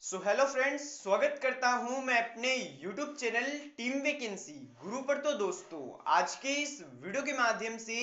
Hello friends, स्वागत करता हूं मैं अपने यूट्यूब चैनल टीम वैकेंसी गुरु पर। तो दोस्तों, आज के इस वीडियो के माध्यम से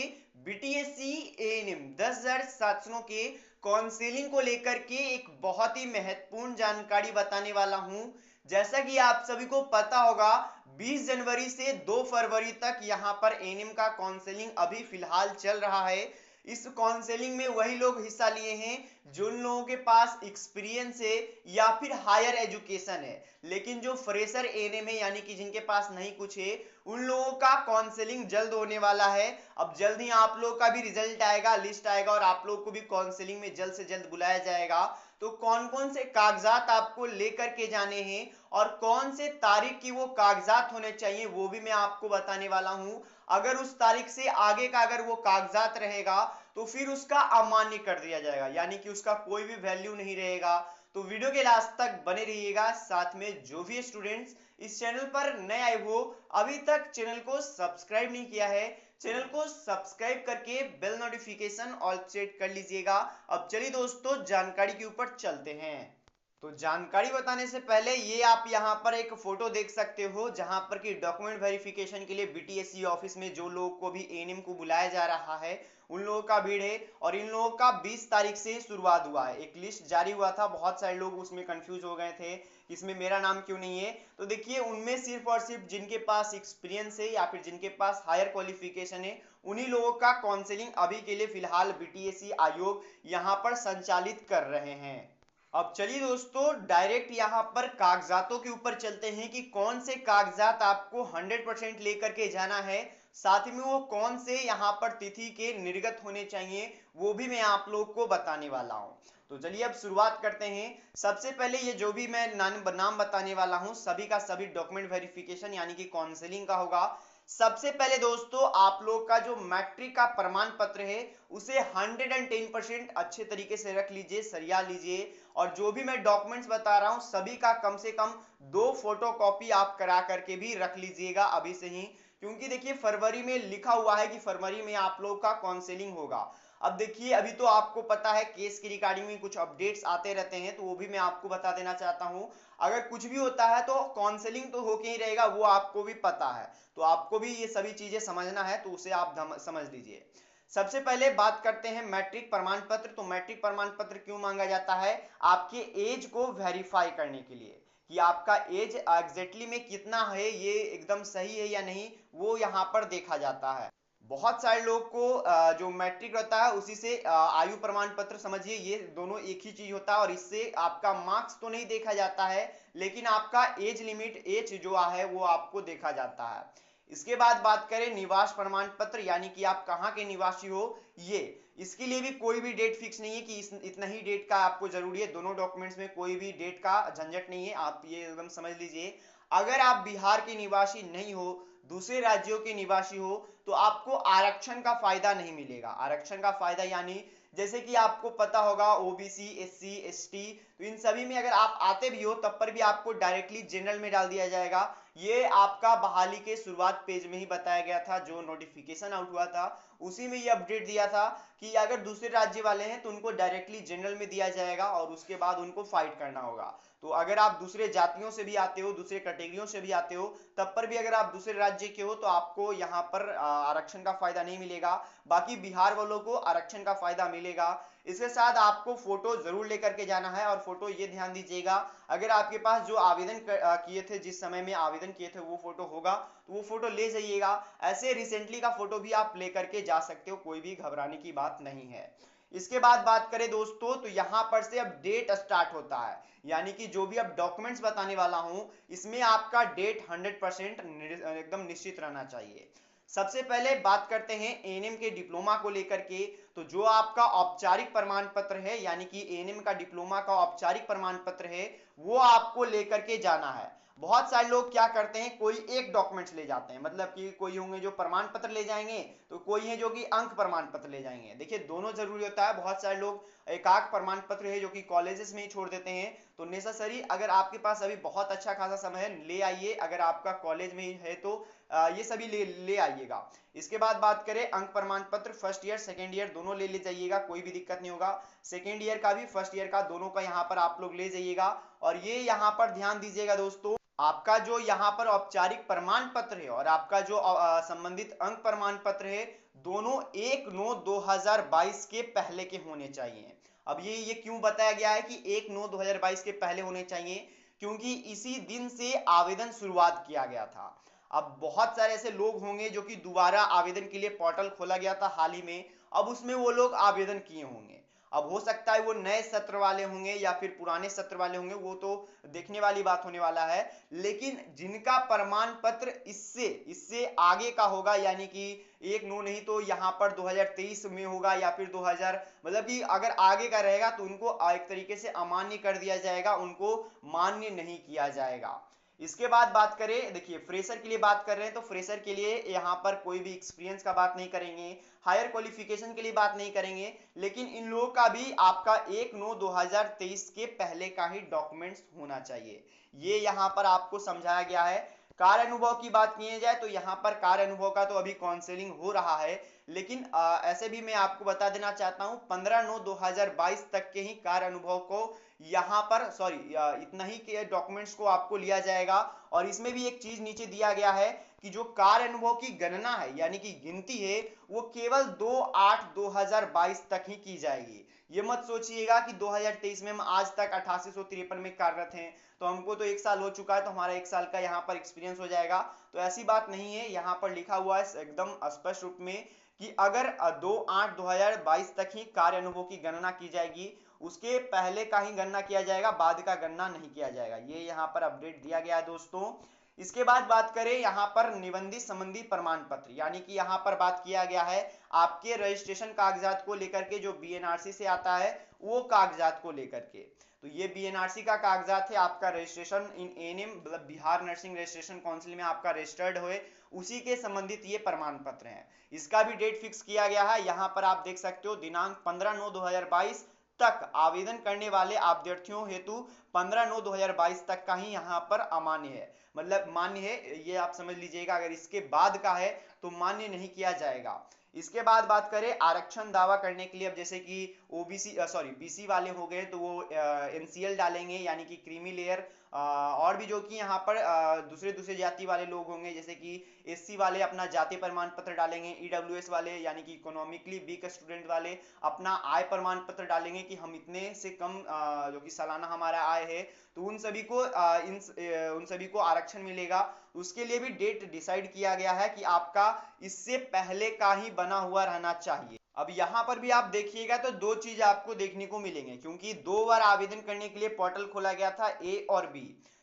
बीटीएससी एएनएम 10,000 सेक्शनों के काउंसलिंग को लेकर के एक बहुत ही महत्वपूर्ण जानकारी बताने वाला हूं। जैसा कि आप सभी को पता होगा, 20 जनवरी से 2 फरवरी तक यहां पर एएनएम का काउंसलिंग अभी फिलहाल चल रहा है। इस काउंसलिंग में वही लोग हिस्सा लिए हैं जिन लोगों के पास एक्सपीरियंस है या फिर हायर एजुकेशन है, लेकिन जो फ्रेशर एएनएम है यानी कि जिनके पास नहीं कुछ है, उन लोगों का काउंसलिंग जल्द होने वाला है। अब जल्द ही आप लोगों का भी रिजल्ट आएगा, लिस्ट आएगा और आप लोगों को भी काउंसलिंग में जल्द से जल्द बुलाया जाएगा। तो कौन कौन से कागजात आपको लेकर के जाने हैं और कौन से तारीख की वो कागजात होने चाहिए वो भी मैं आपको बताने वाला हूं। अगर उस तारीख से आगे का अगर वो कागजात रहेगा तो फिर उसका अमान्य कर दिया जाएगा, यानी कि उसका कोई भी वैल्यू नहीं रहेगा। तो वीडियो के लास्ट तक बने रहिएगा। साथ में जो भी स्टूडेंट्स इस चैनल पर नए आए हो, अभी तक चैनल को सब्सक्राइब नहीं किया है, चैनल को सब्सक्राइब करके बेल नोटिफिकेशन ऑल सेट कर लीजिएगा। अब चलिए दोस्तों, जानकारी के ऊपर चलते हैं। तो जानकारी बताने से पहले ये आप यहाँ पर एक फोटो देख सकते हो, जहां पर कि डॉक्यूमेंट वेरिफिकेशन के लिए बीटीएससी ऑफिस में जो लोगों को भी एएनएम को बुलाया जा रहा है उन लोगों का भीड़ है। और इन लोगों का 20 तारीख से शुरुआत हुआ है। एक लिस्ट जारी हुआ था, बहुत सारे लोग उसमें कंफ्यूज हो गए थे इसमें मेरा नाम क्यों नहीं है। तो देखिए, उनमें सिर्फ और सिर्फ जिनके पास एक्सपीरियंस है या फिर जिनके पास हायर क्वालिफिकेशन है, उन्हीं लोगों का काउंसलिंग अभी के लिए फिलहाल बीटीएससी आयोग यहाँ पर संचालित कर रहे हैं। अब चलिए दोस्तों, डायरेक्ट यहाँ पर कागजातों के ऊपर चलते हैं कि कौन से कागजात आपको 100% लेकर के जाना है। साथ ही में वो कौन से यहाँ पर तिथि के निर्गत होने चाहिए वो भी मैं आप लोग को बताने वाला हूँ। तो चलिए अब शुरुआत करते हैं। सबसे पहले ये जो भी मैं नाम बताने वाला हूँ, सभी का सभी डॉक्यूमेंट वेरिफिकेशन यानी कि काउंसलिंग का होगा। सबसे पहले दोस्तों, आप लोग का जो मैट्रिक का प्रमाण पत्र है उसे 110% अच्छे तरीके से रख लीजिए, सरिया लीजिए। और जो भी मैं डॉक्यूमेंट्स बता रहा हूं सभी का कम से कम 2 फोटो कॉपी आप करा करके भी रख लीजिएगा अभी से ही, क्योंकि देखिए फरवरी में लिखा हुआ है कि फरवरी में आप लोग का काउंसलिंग होगा। अब देखिए, अभी तो आपको पता है केस की रिगार्डिंग में कुछ अपडेट्स आते रहते हैं, तो वो भी मैं आपको बता देना चाहता हूं। अगर कुछ भी होता है तो काउंसलिंग तो होके ही रहेगा, वो आपको भी पता है। तो आपको भी ये सभी चीजें समझना है, तो उसे आप समझ लीजिए। सबसे पहले बात करते हैं मैट्रिक प्रमाण पत्र। तो मैट्रिक प्रमाण पत्र क्यों मांगा जाता है? आपके एज को वेरीफाई करने के लिए कि आपका एज एग्जैक्टली में कितना है, ये एकदम सही है या नहीं, वो यहाँ पर देखा जाता है। बहुत सारे लोग को जो मैट्रिक रहता है उसी से आयु प्रमाण पत्र समझिए, ये दोनों एक ही चीज होता है। और इससे आपका मार्क्स तो नहीं देखा जाता है, लेकिन आपका एज लिमिट, एज जो है वो आपको देखा जाता है। इसके बाद बात करें निवास प्रमाण पत्र, यानी कि आप कहाँ के निवासी हो। ये इसके लिए भी कोई भी डेट फिक्स नहीं है कि इतना ही डेट का आपको जरूरी है। दोनों डॉक्यूमेंट्स में कोई भी डेट का झंझट नहीं है, आप ये एकदम समझ लीजिए। अगर आप बिहार के निवासी नहीं हो, दूसरे राज्यों के निवासी हो, तो आपको आरक्षण का फायदा नहीं मिलेगा। आरक्षण का फायदा यानी जैसे कि आपको पता होगा ओबीसी, एससी, एसटी, तो इन सभी में अगर आप आते भी हो तब पर भी आपको डायरेक्टली जनरल में डाल दिया जाएगा। ये आपका बहाली के शुरुआत पेज में ही बताया गया था, जो नोटिफिकेशन आउट हुआ था उसी में ये अपडेट दिया था कि अगर दूसरे राज्य वाले हैं तो उनको डायरेक्टली जनरल में दिया जाएगा और उसके बाद उनको फाइट करना होगा। तो अगर आप दूसरे जातियों से भी आते हो, दूसरे कैटेगरियों से भी आते हो, तब पर भी अगर आप दूसरे राज्य के हो तो आपको यहाँ पर आरक्षण का फायदा नहीं मिलेगा। बाकी बिहार वालों को आरक्षण का फायदा मिलेगा। इसके साथ आपको फोटो जरूर लेकर के जाना है। और फोटो ये ध्यान दीजिएगा, अगर आपके पास जो आवेदन किए थे, जिस समय में आवेदन किए थे वो फोटो होगा तो वो फोटो ले जाइएगा। ऐसे रिसेंटली का फोटो भी आप लेकर के जा सकते हो, कोई भी घबराने की बात नहीं है। इसके बाद बात करें दोस्तों, तो यहां पर से अब डेट स्टार्ट होता है, यानी कि जो भी अब डॉक्यूमेंट्स बताने वाला हूं इसमें आपका डेट 100% एकदम निश्चित रहना चाहिए। सबसे पहले बात करते हैं एएनएम के डिप्लोमा को लेकर के। तो जो आपका औपचारिक प्रमाण पत्र है, यानी कि एएनएम का डिप्लोमा का औपचारिक प्रमाण पत्र है, वो आपको लेकर के जाना है। बहुत सारे लोग क्या करते हैं, कोई एक डॉक्यूमेंट्स ले जाते हैं, मतलब कि कोई होंगे जो प्रमाण पत्र ले जाएंगे, तो कोई है जो कि अंक प्रमाण पत्र ले जाएंगे। देखिए, दोनों जरूरी होता है। बहुत सारे लोग एकाक प्रमाण पत्र है जो कि कॉलेजेस में ही छोड़ देते हैं। तो नेसेसरी, अगर आपके पास अभी बहुत अच्छा खासा समय है, ले आइए। अगर आपका कॉलेज में ही है तो ये सभी ले आइएगा। इसके बाद बात करें अंक प्रमाण पत्र, फर्स्ट ईयर सेकेंड ईयर दोनों ले जाइएगा, कोई भी दिक्कत नहीं होगा। सेकेंड ईयर का भी फर्स्ट ईयर का दोनों का यहाँ पर आप लोग ले जाइएगा। और ये यहाँ पर ध्यान दीजिएगा दोस्तों, आपका जो यहाँ पर औपचारिक प्रमाण पत्र है और आपका जो संबंधित अंक प्रमाण पत्र है, दोनों 1/9/2022 के पहले के होने चाहिए। अब ये क्यों बताया गया है कि 1/9/2022 के पहले होने चाहिए? क्योंकि इसी दिन से आवेदन शुरुआत किया गया था। अब बहुत सारे ऐसे लोग होंगे जो कि दोबारा आवेदन के लिए पोर्टल खोला गया था हाल ही में, अब उसमें वो लोग आवेदन किए होंगे। अब हो सकता है वो नए सत्र वाले होंगे या फिर पुराने सत्र वाले होंगे, वो तो देखने वाली बात होने वाला है। लेकिन जिनका प्रमाण पत्र इससे इससे आगे का होगा, यानी कि 1/9 नहीं तो यहाँ पर 2023 में होगा या फिर 2000, मतलब कि अगर आगे का रहेगा तो उनको एक तरीके से अमान्य कर दिया जाएगा, उनको मान्य नहीं किया जाएगा। इसके बाद बात करें, देखिए फ्रेशर के लिए बात कर रहे हैं तो फ्रेशर के लिए यहाँ पर कोई भी एक्सपीरियंस का बात नहीं करेंगे, हायर क्वालिफिकेशन के लिए बात नहीं करेंगे, लेकिन इन लोगों का भी आपका 1/9/2023 के पहले का ही डॉक्यूमेंट्स होना चाहिए। ये यहाँ पर आपको समझाया गया है। कार्य अनुभव की बात की जाए तो यहाँ पर कार्य अनुभव का तो अभी काउंसलिंग हो रहा है, लेकिन ऐसे भी मैं आपको बता देना चाहता हूँ 15/9/2022 तक के ही कार्य अनुभव को यहाँ पर इतना ही के डॉक्यूमेंट्स को आपको लिया जाएगा। और इसमें भी एक चीज नीचे दिया गया है कि जो कार्य अनुभव की गणना है यानी कि गिनती है, वो केवल 2/8/2022 तक ही की जाएगी। ये मत सोचिएगा कि 2023 में हम आज तक 8853 में कार्यरत हैं तो हमको तो 1 साल हो चुका है तो हमारा 1 साल का यहाँ पर एक्सपीरियंस हो जाएगा, तो ऐसी बात नहीं है। यहाँ पर लिखा हुआ है एकदम स्पष्ट रूप में कि अगर 2/8/2022 तक ही कार्य अनुभव की गणना की जाएगी, उसके पहले का ही गणना किया जाएगा, बाद का गणना नहीं किया जाएगा। ये यहाँ पर अपडेट दिया गया है दोस्तों। इसके बाद बात करें यहाँ पर निबंधित संबंधी प्रमाण पत्र, यानी कि यहाँ पर बात किया गया है आपके रजिस्ट्रेशन कागजात को लेकर के, जो बीएनआरसी से आता है वो कागजात को लेकर के। तो ये बीएनआरसी का कागजात है, आपका रजिस्ट्रेशन इन एएनएम मतलब बिहार नर्सिंग रजिस्ट्रेशन काउंसिल में आपका रजिस्टर्ड हुए, उसी के संबंधित ये प्रमाण पत्र हैं। इसका भी डेट फिक्स किया गया है, यहाँ पर आप देख सकते हो दिनांक 15/9/2022 तक आवेदन करने वाले अभ्यर्थियों हेतु 15/9/2022 तक का ही यहाँ पर अमान्य है, मतलब मान्य है, ये आप समझ लीजिएगा। अगर इसके बाद का है तो मान्य नहीं किया जाएगा। इसके बाद बात करें आरक्षण दावा करने के लिए, अब जैसे कि ओबीसी बीसी वाले हो गए तो वो एनसीएल डालेंगे यानी कि क्रीमी लेयर, और भी जो कि यहाँ पर दूसरे जाति वाले लोग होंगे जैसे कि एससी वाले अपना जाति प्रमाण पत्र डालेंगे, ईडब्ल्यूएस वाले यानी कि इकोनॉमिकली वीक स्टूडेंट वाले अपना आय प्रमाण पत्र डालेंगे कि हम इतने से कम जो कि सालाना हमारा आय है, तो उन सभी को आरक्षण मिलेगा। उसके लिए भी डेट डिसाइड किया गया है कि आपका इससे पहले का ही बना हुआ रहना चाहिए। अब यहाँ पर भी आप देखिएगा तो दो चीज आपको देखने को मिलेंगे, क्योंकि 2 बार आवेदन करने के लिए पोर्टल खोला गया था, ए और बी।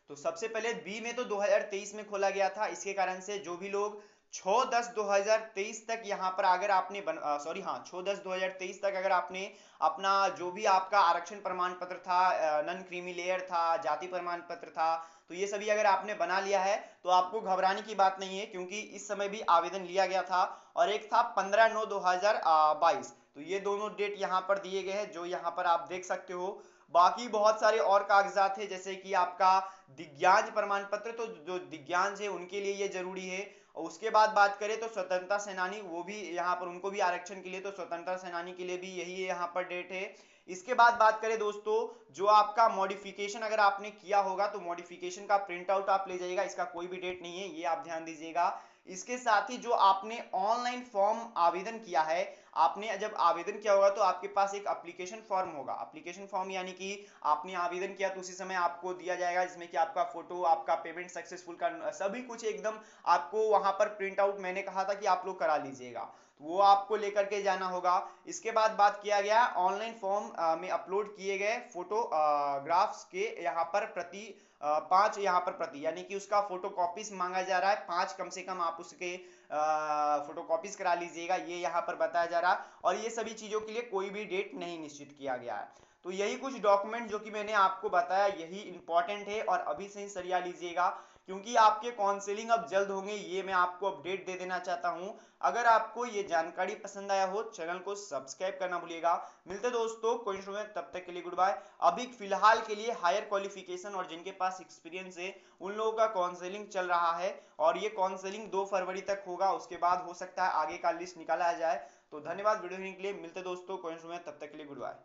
तो सबसे पहले बी में तो 2023 में खोला गया था, इसके कारण से जो भी लोग 6/10/2023 तक यहाँ पर अगर आपने 6/10/2023 तक अगर आपने अपना जो भी आपका आरक्षण प्रमाण पत्र था, नन क्रीमी लेयर था, जाति प्रमाण पत्र था, तो ये सभी अगर आपने बना लिया है तो आपको घबराने की बात नहीं है, क्योंकि इस समय भी आवेदन लिया गया था और एक था 15/9/2022। तो ये दोनों डेट यहाँ पर दिए गए हैं जो यहाँ पर आप देख सकते हो। बाकी बहुत सारे और कागजात है जैसे कि आपका दिव्यांग प्रमाण पत्र, तो जो दिव्यांग है उनके लिए ये जरूरी है। और उसके बाद बात करें तो स्वतंत्रता सेनानी, वो भी यहाँ पर उनको भी आरक्षण के लिए, तो स्वतंत्रता सेनानी के लिए भी यही यहाँ पर डेट है। इसके बाद बात करें दोस्तों, जो आपका मॉडिफिकेशन अगर आपने किया होगा तो मॉडिफिकेशन का प्रिंट आउट आप ले जाइएगा, इसका कोई भी डेट नहीं है, ये आप ध्यान दीजिएगा। इसके साथ ही जो आपने ऑनलाइन फॉर्म आवेदन किया है, आपने जब आवेदन किया होगा तो आपके पास एक एप्लीकेशन फॉर्म होगा, एप्लीकेशन फॉर्म यानी कि आपने आवेदन किया तो उसी समय आपको दिया जाएगा, जिसमें कि आपका फोटो, आपका पेमेंट सक्सेसफुल का सभी कुछ एकदम आपको वहां पर प्रिंट आउट, मैंने कहा था कि आप लोग करा लीजिएगा, तो वो आपको लेकर के जाना होगा। इसके बाद बात किया गया ऑनलाइन फॉर्म में अपलोड किए गए फोटोग्राफ्स के यहाँ पर 5 यहाँ पर प्रति, यानी कि उसका फोटो कॉपीज मांगा जा रहा है, 5 कम से कम आप उसके फोटो कॉपीज करा लीजिएगा, ये यहाँ पर बताया जा रहा है। और ये सभी चीजों के लिए कोई भी डेट नहीं निश्चित किया गया है। तो यही कुछ डॉक्यूमेंट जो कि मैंने आपको बताया यही इंपॉर्टेंट है और अभी से ही सरिया लीजिएगा, क्योंकि आपके काउंसलिंग अब जल्द होंगे, ये मैं आपको अपडेट दे देना चाहता हूं। अगर आपको ये जानकारी पसंद आया हो, चैनल को सब्सक्राइब करना भूलिएगा। मिलते दोस्तों कोई शो में, तब तक के लिए गुड बाय। अभी फिलहाल के लिए हायर क्वालिफिकेशन और जिनके पास एक्सपीरियंस है उन लोगों का काउंसलिंग चल रहा है और ये काउंसलिंग 2 फरवरी तक होगा, उसके बाद हो सकता है आगे का लिस्ट निकाला जाए। तो धन्यवाद वीडियो देखने के लिए। मिलते दोस्तों कोई शो में, तब तक के लिए गुड बाय।